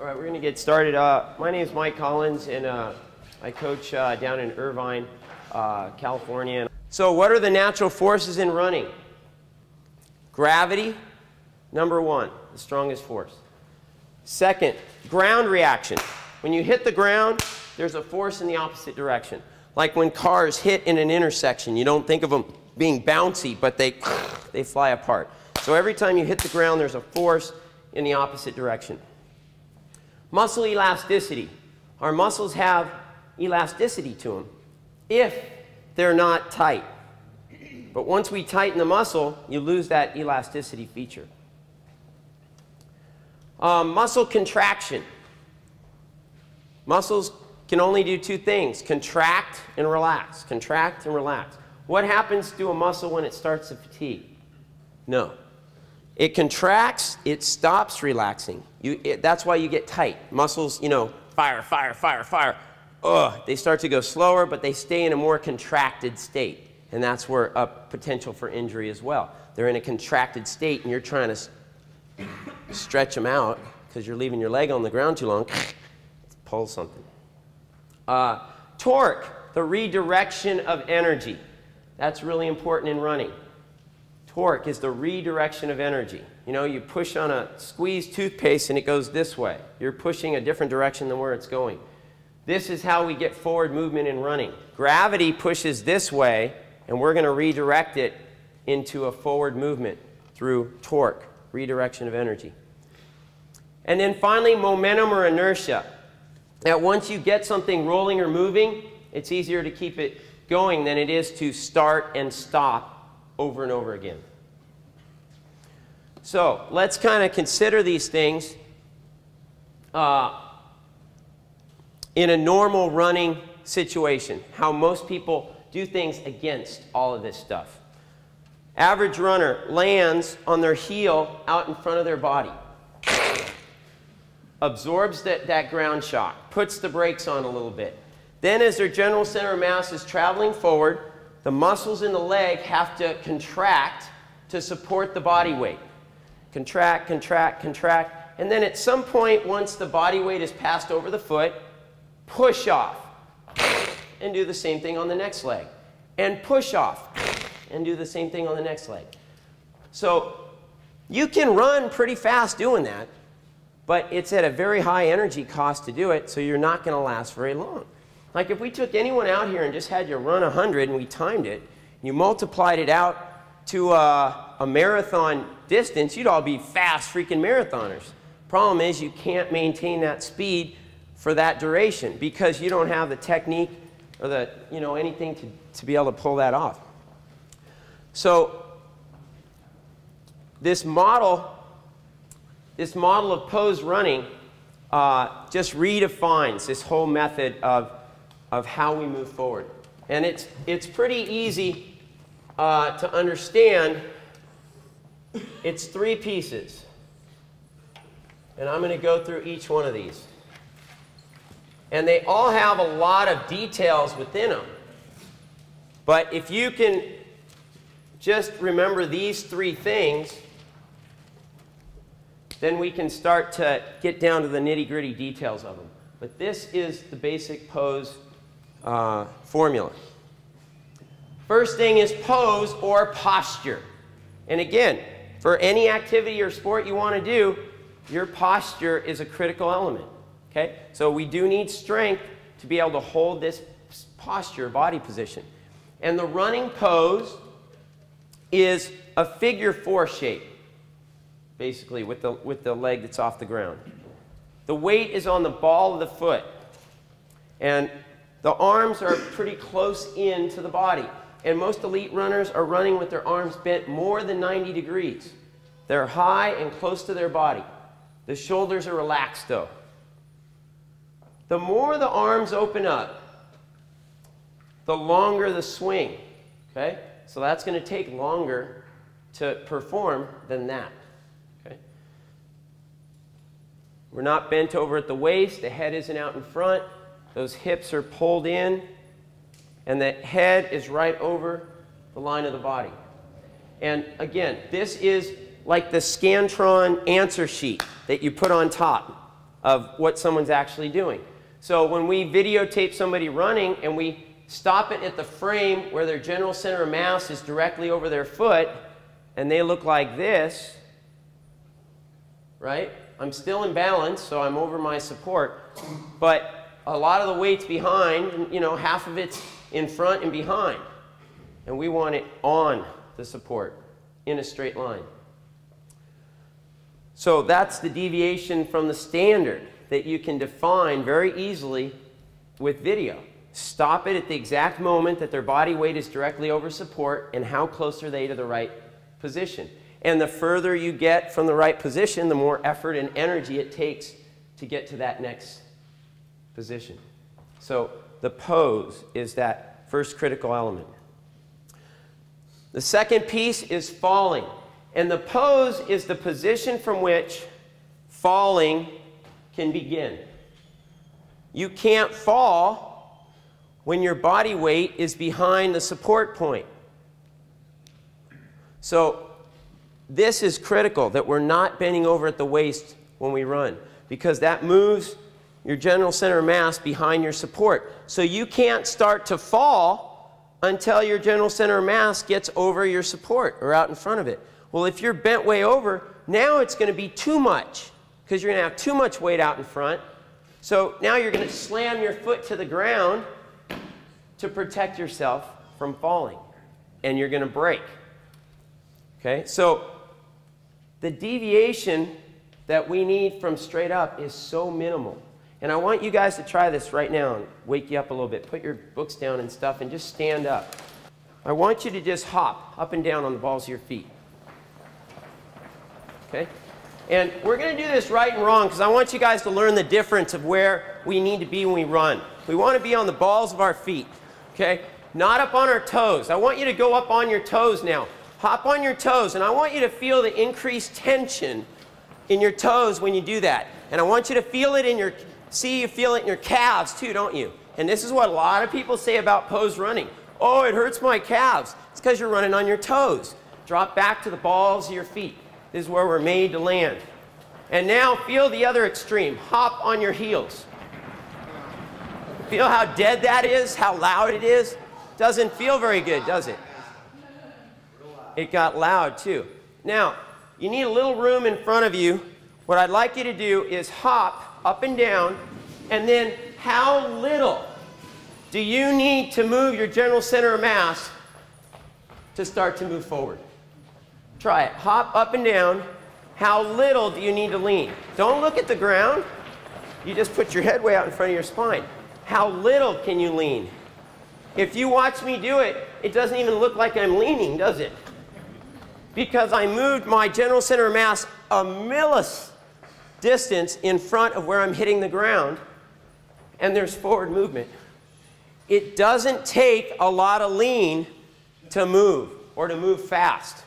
All right, we're going to get started. My name is Mike Collins, and I coach down in Irvine, California. So what are the natural forces in running? Gravity, number one, the strongest force. Second, ground reaction. When you hit the ground, there's a force in the opposite direction. Like when cars hit in an intersection, you don't think of them being bouncy, but they fly apart. So every time you hit the ground, there's a force in the opposite direction. Muscle elasticity. Our muscles have elasticity to them if they're not tight. But once we tighten the muscle, you lose that elasticity feature. Muscle contraction. Muscles can only do two things: contract and relax. Contract and relax. What happens to a muscle when it starts to fatigue? No. It contracts, it stops relaxing. That's why you get tight. Muscles, you know, fire, fire, fire, fire. They start to go slower, but they stay in a more contracted state. And that's where a potential for injury as well. They're in a contracted state, and you're trying to stretch them out because you're leaving your leg on the ground too long. Pull something. Torque, the redirection of energy. That's really important in running. Torque is the redirection of energy. You know, you push on a squeezed toothpaste and it goes this way. You're pushing a different direction than where it's going. This is how we get forward movement in running. Gravity pushes this way, and we're going to redirect it into a forward movement through torque, redirection of energy. And then finally, momentum or inertia. That once you get something rolling or moving, it's easier to keep it going than it is to start and stop over and over again. So let's kind of consider these things in a normal running situation, how most people do things against all of this stuff. Average runner lands on their heel out in front of their body, absorbs that ground shock, puts the brakes on a little bit. Then as their general center of mass is traveling forward, the muscles in the leg have to contract to support the body weight. Contract, contract, contract. And then at some point, once the body weight is passed over the foot, push off and do the same thing on the next leg. And push off and do the same thing on the next leg. So you can run pretty fast doing that, but it's at a very high energy cost to do it, so you're not going to last very long. Like if we took anyone out here and just had you run 100 and we timed it, and you multiplied it out to a marathon distance, you'd all be fast freaking marathoners. Problem is you can't maintain that speed for that duration because you don't have the technique or the, you know, anything to be able to pull that off. So this model of pose running just redefines this whole method of how we move forward. And it's pretty easy to understand. It's three pieces. And I'm going to go through each one of these. And they all have a lot of details within them. But if you can just remember these three things, then we can start to get down to the nitty-gritty details of them. But this is the basic pose formula. First thing is pose or posture. And again, for any activity or sport you want to do, your posture is a critical element. Okay? So we do need strength to be able to hold this posture, body position. And the running pose is a figure 4 shape, basically, with the leg that's off the ground. The weight is on the ball of the foot. And the arms are pretty close in to the body. And most elite runners are running with their arms bent more than 90 degrees. They're high and close to their body. The shoulders are relaxed, though. The more the arms open up, the longer the swing. Okay? So that's going to take longer to perform than that. Okay? We're not bent over at the waist. The head isn't out in front. Those hips are pulled in. And the head is right over the line of the body. And again, this is like the Scantron answer sheet that you put on top. of what someone's actually doing. So when we videotape somebody running and we stop it at the frame where their general center of mass is directly over their foot, and they look like this, right? I'm still in balance, so I'm over my support, but a lot of the weight's behind, you know, half of it's in front and behind. And we want it on the support in a straight line. So that's the deviation from the standard that you can define very easily with video. Stop it at the exact moment that their body weight is directly over support, and how close are they to the right position. And the further you get from the right position, the more effort and energy it takes to get to that next position. So the pose is that first critical element. The second piece is falling. And the pose is the position from which falling can begin. You can't fall when your body weight is behind the support point. So this is critical, that we're not bending over at the waist when we run, because that moves your general center of mass behind your support. So you can't start to fall until your general center of mass gets over your support or out in front of it. Well, if you're bent way over, now it's going to be too much, because you're going to have too much weight out in front. So now you're going to slam your foot to the ground to protect yourself from falling, and you're going to break. Okay? So the deviation that we need from straight up is so minimal. And I want you guys to try this right now and wake you up a little bit. Put your books down and stuff and just stand up. I want you to just hop up and down on the balls of your feet. Okay? And we're going to do this right and wrong, because I want you guys to learn the difference of where we need to be when we run. We want to be on the balls of our feet. Okay? Not up on our toes. I want you to go up on your toes now. Hop on your toes, and I want you to feel the increased tension in your toes when you do that. And I want you to feel it in your, you feel it in your calves too, don't you? And this is what a lot of people say about pose running. Oh, it hurts my calves. It's because you're running on your toes. Drop back to the balls of your feet. This is where we're made to land. And now feel the other extreme. Hop on your heels. Feel how dead that is, how loud it is? Doesn't feel very good, does it? It got loud too. Now, you need a little room in front of you. What I'd like you to do is hop up and down, and then how little do you need to move your general center of mass to start to move forward? Try it. Hop up and down. How little do you need to lean? Don't look at the ground. You just put your head way out in front of your spine. How little can you lean? If you watch me do it, it doesn't even look like I'm leaning, does it? Because I moved my general center of mass a millis distance in front of where I'm hitting the ground, and there's forward movement. It doesn't take a lot of lean to move, or to move fast.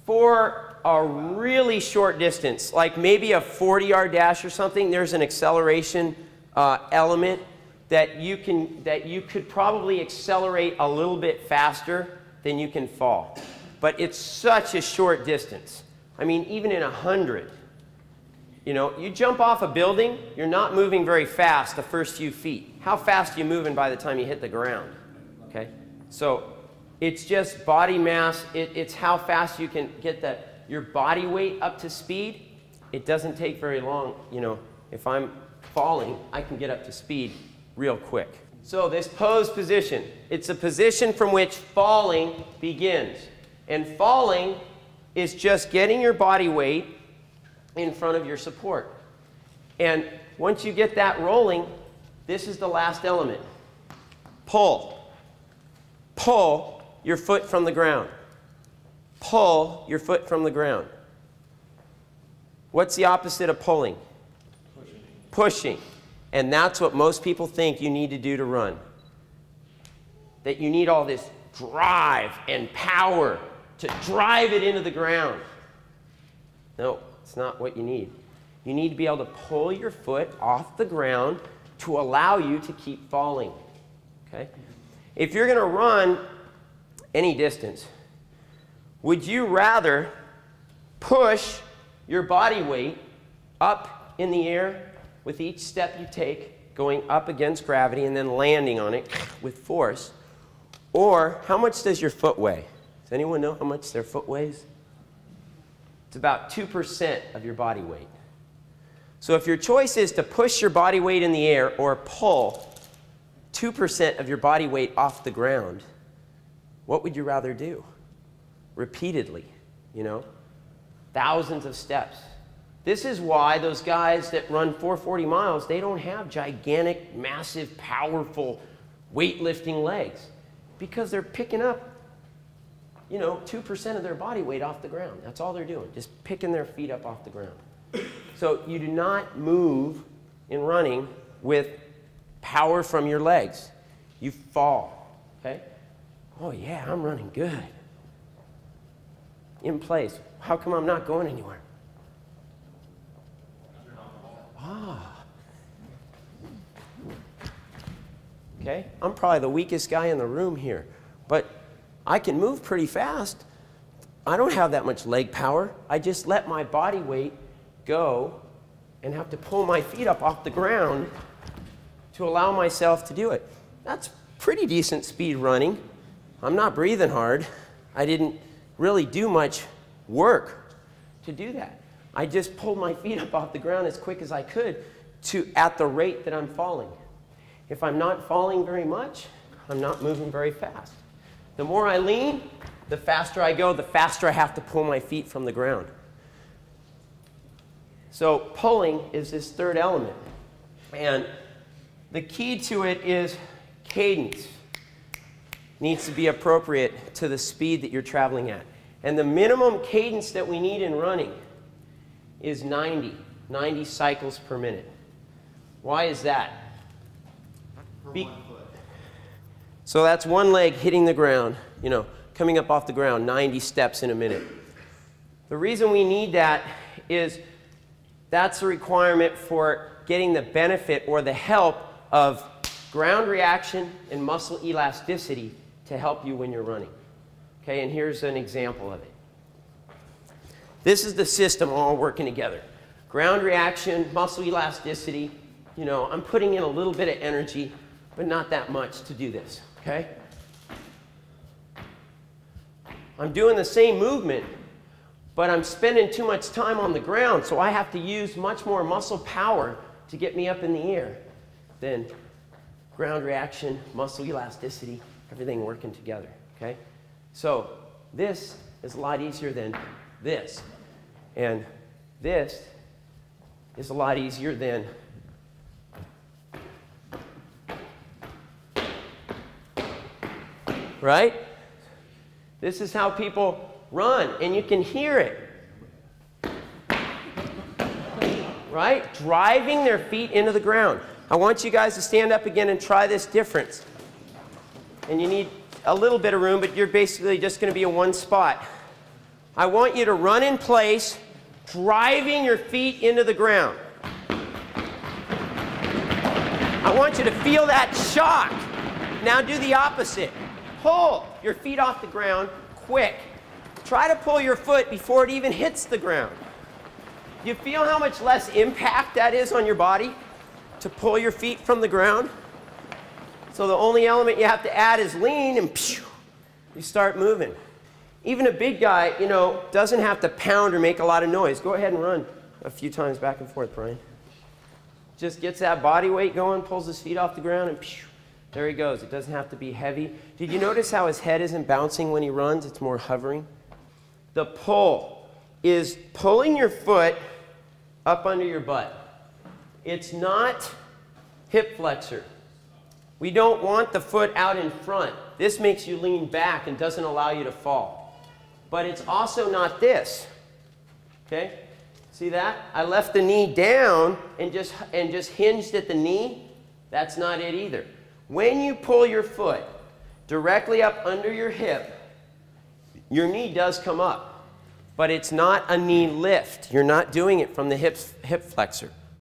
For a really short distance, like maybe a 40-yard dash or something, there's an acceleration element that you could probably accelerate a little bit faster than you can fall. But it's such a short distance. I mean, even in 100, you know, you jump off a building, you're not moving very fast the first few feet. How fast are you moving by the time you hit the ground? Okay? So it's just body mass. It's how fast you can get your body weight up to speed. It doesn't take very long. You know, if I'm falling, I can get up to speed real quick. So this pose position, it's a position from which falling begins. And falling is just getting your body weight in front of your support. And once you get that rolling, this is the last element. Pull. Pull your foot from the ground. Pull your foot from the ground. What's the opposite of pulling? Pushing. Pushing. And that's what most people think you need to do to run. That you need all this drive and power to drive it into the ground. No, it's not what you need. You need to be able to pull your foot off the ground to allow you to keep falling. Okay? If you're going to run any distance, would you rather push your body weight up in the air with each step you take, going up against gravity and then landing on it with force? Or how much does your foot weigh? Does anyone know how much their foot weighs? It's about 2% of your body weight. So if your choice is to push your body weight in the air or pull 2% of your body weight off the ground, what would you rather do? Repeatedly, you know? Thousands of steps. This is why those guys that run 440 miles, they don't have gigantic, massive, powerful, weightlifting legs. Because they're picking up, you know, 2% of their body weight off the ground. That's all they're doing, just picking their feet up off the ground. So you do not move in running with power from your legs. You fall, okay? Oh yeah, I'm running good. In place. How come I'm not going anywhere? Ah. Okay, I'm probably the weakest guy in the room here, but I can move pretty fast. I don't have that much leg power. I just let my body weight go and have to pull my feet up off the ground to allow myself to do it. That's pretty decent speed running. I'm not breathing hard. I didn't really do much work to do that. I just pulled my feet up off the ground as quick as I could at the rate that I'm falling. If I'm not falling very much, I'm not moving very fast. The more I lean, the faster I go, the faster I have to pull my feet from the ground. So pulling is this third element. And the key to it is cadence. Needs to be appropriate to the speed that you're traveling at. And the minimum cadence that we need in running is 90 cycles per minute. Why is that? So that's one leg hitting the ground, you know, coming up off the ground, 90 steps in a minute. The reason we need that is that's a requirement for getting the benefit or the help of ground reaction and muscle elasticity to help you when you're running. Okay, and here's an example of it. This is the system all working together. Ground reaction, muscle elasticity. You know, I'm putting in a little bit of energy, but not that much to do this, okay? I'm doing the same movement, but I'm spending too much time on the ground, so I have to use much more muscle power to get me up in the air than ground reaction, muscle elasticity, everything working together, okay? So this is a lot easier than this, and this is a lot easier than right? This is how people run, and you can hear it. Right? Driving their feet into the ground. I want you guys to stand up again and try this difference. And you need a little bit of room, but you're basically just going to be in one spot. I want you to run in place, driving your feet into the ground. I want you to feel that shock. Now do the opposite. Pull your feet off the ground quick. Try to pull your foot before it even hits the ground. You feel how much less impact that is on your body to pull your feet from the ground? So the only element you have to add is lean, and phew, you start moving. Even a big guy, you know, doesn't have to pound or make a lot of noise. Go ahead and run a few times back and forth, Brian. Just gets that body weight going, pulls his feet off the ground, and phew, there he goes. It doesn't have to be heavy. Did you notice how his head isn't bouncing when he runs? It's more hovering. The pull is pulling your foot up under your butt. It's not hip flexor. We don't want the foot out in front. This makes you lean back and doesn't allow you to fall. But it's also not this. Okay? See that? I left the knee down and just hinged at the knee. That's not it either. When you pull your foot directly up under your hip, your knee does come up. But it's not a knee lift. You're not doing it from the hip flexor.